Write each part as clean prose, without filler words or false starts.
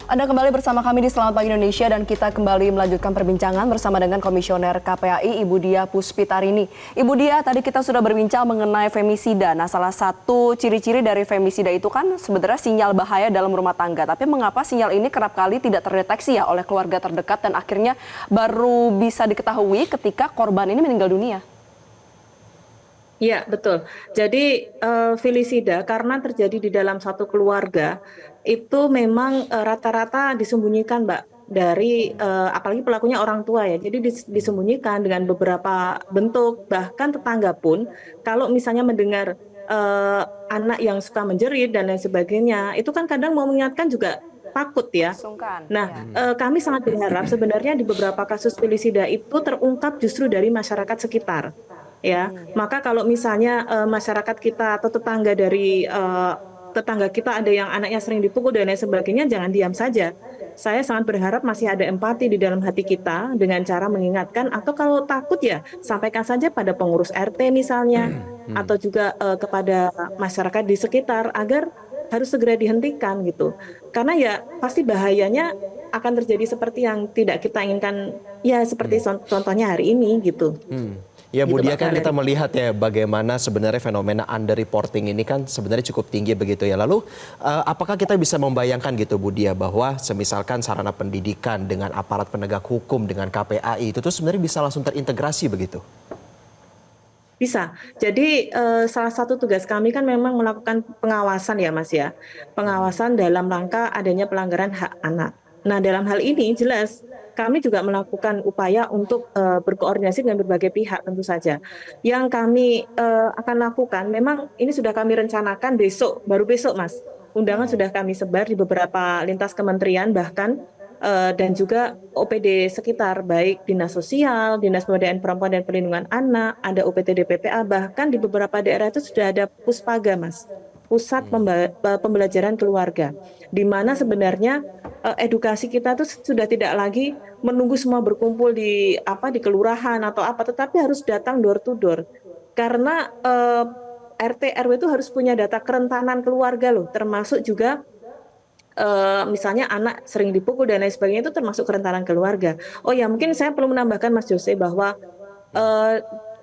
Anda kembali bersama kami di Selamat Pagi Indonesia dan kita kembali melanjutkan perbincangan bersama dengan Komisioner KPAI Ibu Dia Puspitarini. Ibu Dia, tadi kita sudah berbincang mengenai femisida. Nah, salah satu ciri-ciri dari femisida itu kan sebenarnya sinyal bahaya dalam rumah tangga. Tapi mengapa sinyal ini kerap kali tidak terdeteksi ya oleh keluarga terdekat dan akhirnya baru bisa diketahui ketika korban ini meninggal dunia? Iya, betul. Jadi felisida karena terjadi di dalam satu keluarga itu memang rata-rata disembunyikan, Mbak, dari apalagi pelakunya orang tua ya. Jadi disembunyikan dengan beberapa bentuk, bahkan tetangga pun kalau misalnya mendengar anak yang suka menjerit dan lain sebagainya, itu kan kadang mau mengingatkan juga takut ya. Sungkan, Nah, ya. kami sangat berharap sebenarnya di beberapa kasus felisida itu terungkap justru dari masyarakat sekitar. Ya, maka kalau misalnya masyarakat kita atau tetangga dari tetangga kita ada yang anaknya sering dipukul dan lain sebagainya, jangan diam saja. Saya sangat berharap masih ada empati di dalam hati kita dengan cara mengingatkan atau kalau takut ya sampaikan saja pada pengurus RT misalnya atau juga kepada masyarakat di sekitar agar harus segera dihentikan gitu. Karena ya pasti bahayanya akan terjadi seperti yang tidak kita inginkan ya seperti contohnya hari ini gitu. Ya Bu Gitu Dia, Mbak kan kita Valerie. melihat ya bagaimana sebenarnya fenomena underreporting ini kan sebenarnya cukup tinggi begitu ya. Lalu apakah kita bisa membayangkan gitu Bu Dia bahwa semisalkan sarana pendidikan dengan aparat penegak hukum dengan KPAI itu tuh sebenarnya bisa langsung terintegrasi begitu? Bisa. Jadi salah satu tugas kami kan memang melakukan pengawasan ya Mas ya. Pengawasan dalam rangka adanya pelanggaran hak anak. Nah dalam hal ini jelas kami juga melakukan upaya untuk berkoordinasi dengan berbagai pihak tentu saja. Yang kami akan lakukan memang ini sudah kami rencanakan besok, baru besok Mas. Undangan sudah kami sebar di beberapa lintas kementerian bahkan dan juga OPD sekitar, baik Dinas Sosial, Dinas Pemberdayaan Perempuan dan Perlindungan Anak, ada UPTD PPA, bahkan di beberapa daerah itu sudah ada Puspaga, Mas, Pusat Pembelajaran Keluarga, di mana sebenarnya edukasi kita itu sudah tidak lagi menunggu semua berkumpul di kelurahan atau apa, tetapi harus datang door to door, karena RT RW itu harus punya data kerentanan keluarga loh, termasuk juga misalnya anak sering dipukul dan lain sebagainya itu termasuk kerentanan keluarga. Oh ya, mungkin saya perlu menambahkan Mas Jose bahwa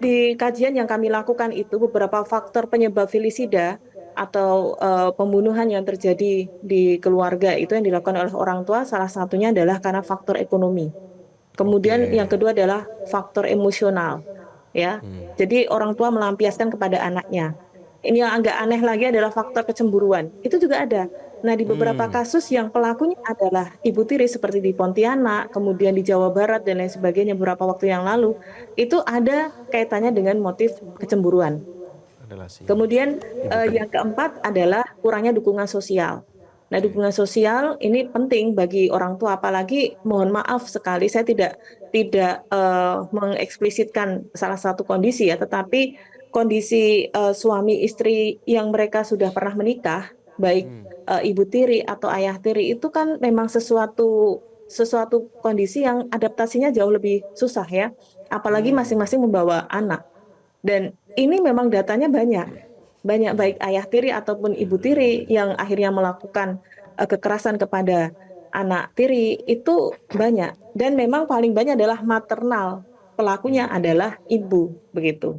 di kajian yang kami lakukan itu beberapa faktor penyebab felisida atau pembunuhan yang terjadi di keluarga itu yang dilakukan oleh orang tua salah satunya adalah karena faktor ekonomi. Kemudian Oke. yang kedua adalah faktor emosional, ya. Jadi orang tua melampiaskan kepada anaknya. Ini yang agak aneh lagi adalah faktor kecemburuan. Itu juga ada. Nah, di beberapa kasus yang pelakunya adalah ibu tiri seperti di Pontianak, kemudian di Jawa Barat dan lain sebagainya beberapa waktu yang lalu, itu ada kaitannya dengan motif kecemburuan. Adalah si Kemudian ibu tiri. yang keempat adalah kurangnya dukungan sosial. Nah, dukungan sosial ini penting bagi orang tua, apalagi mohon maaf sekali saya tidak mengeksplisitkan salah satu kondisi ya, tetapi kondisi suami istri yang mereka sudah pernah menikah, baik ibu tiri atau ayah tiri itu kan memang sesuatu kondisi yang adaptasinya jauh lebih susah ya, apalagi masing-masing membawa anak. Dan ini memang datanya banyak baik ayah tiri ataupun ibu tiri yang akhirnya melakukan kekerasan kepada anak tiri itu banyak. Dan memang paling banyak adalah maternal, pelakunya adalah ibu, begitu.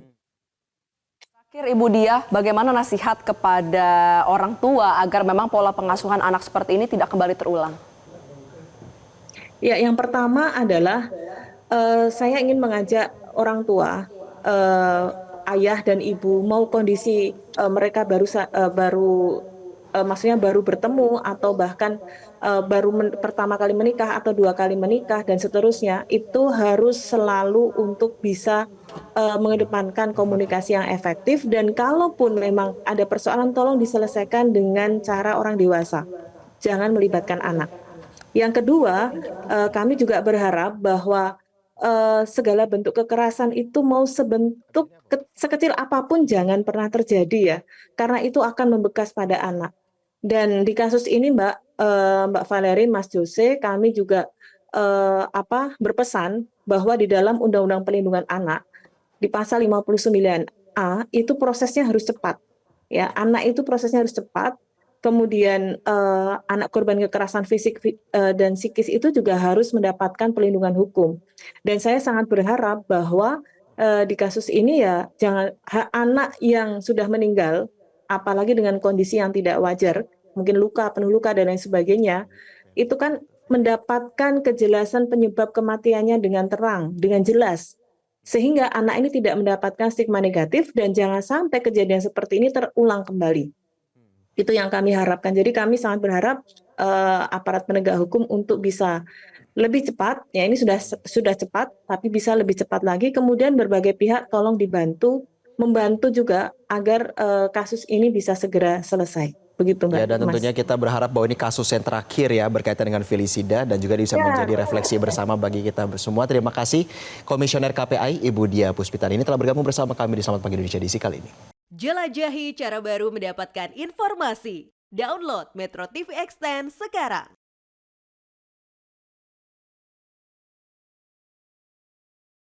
Terakhir Ibu Dia, bagaimana nasihat kepada orang tua agar memang pola pengasuhan anak seperti ini tidak kembali terulang? Ya, yang pertama adalah saya ingin mengajak orang tua, ayah dan ibu, mau kondisi mereka maksudnya baru bertemu atau bahkan pertama kali menikah atau dua kali menikah dan seterusnya, itu harus selalu untuk bisa mengedepankan komunikasi yang efektif dan kalaupun memang ada persoalan tolong diselesaikan dengan cara orang dewasa, jangan melibatkan anak. Yang kedua, kami juga berharap bahwa segala bentuk kekerasan itu mau sekecil apapun jangan pernah terjadi ya, karena itu akan membekas pada anak. Dan di kasus ini Mbak Valerie, Mas Jose, kami juga berpesan bahwa di dalam Undang-Undang Perlindungan Anak di pasal 59A itu prosesnya harus cepat. Ya, anak itu prosesnya harus cepat kemudian anak korban kekerasan fisik dan psikis itu juga harus mendapatkan perlindungan hukum. Dan saya sangat berharap bahwa di kasus ini ya jangan anak yang sudah meninggal, apalagi dengan kondisi yang tidak wajar, mungkin luka, penuh luka dan lain sebagainya, itu kan mendapatkan kejelasan penyebab kematiannya dengan terang, dengan jelas. Sehingga anak ini tidak mendapatkan stigma negatif dan jangan sampai kejadian seperti ini terulang kembali. Itu yang kami harapkan. Jadi kami sangat berharap aparat penegak hukum untuk bisa lebih cepat, ya ini sudah cepat, tapi bisa lebih cepat lagi. Kemudian berbagai pihak tolong membantu juga agar kasus ini bisa segera selesai. Begitu Mbak. Ya, dan tentunya kita berharap bahwa ini kasus yang terakhir ya berkaitan dengan felisida dan juga bisa menjadi refleksi bersama bagi kita semua. Terima kasih Komisioner KPAI Ibu Diah Puspitari ini telah bergabung bersama kami di Selamat Pagi Indonesia edisi kali ini. Jelajahi cara baru mendapatkan informasi. Download Metro TV Extend sekarang.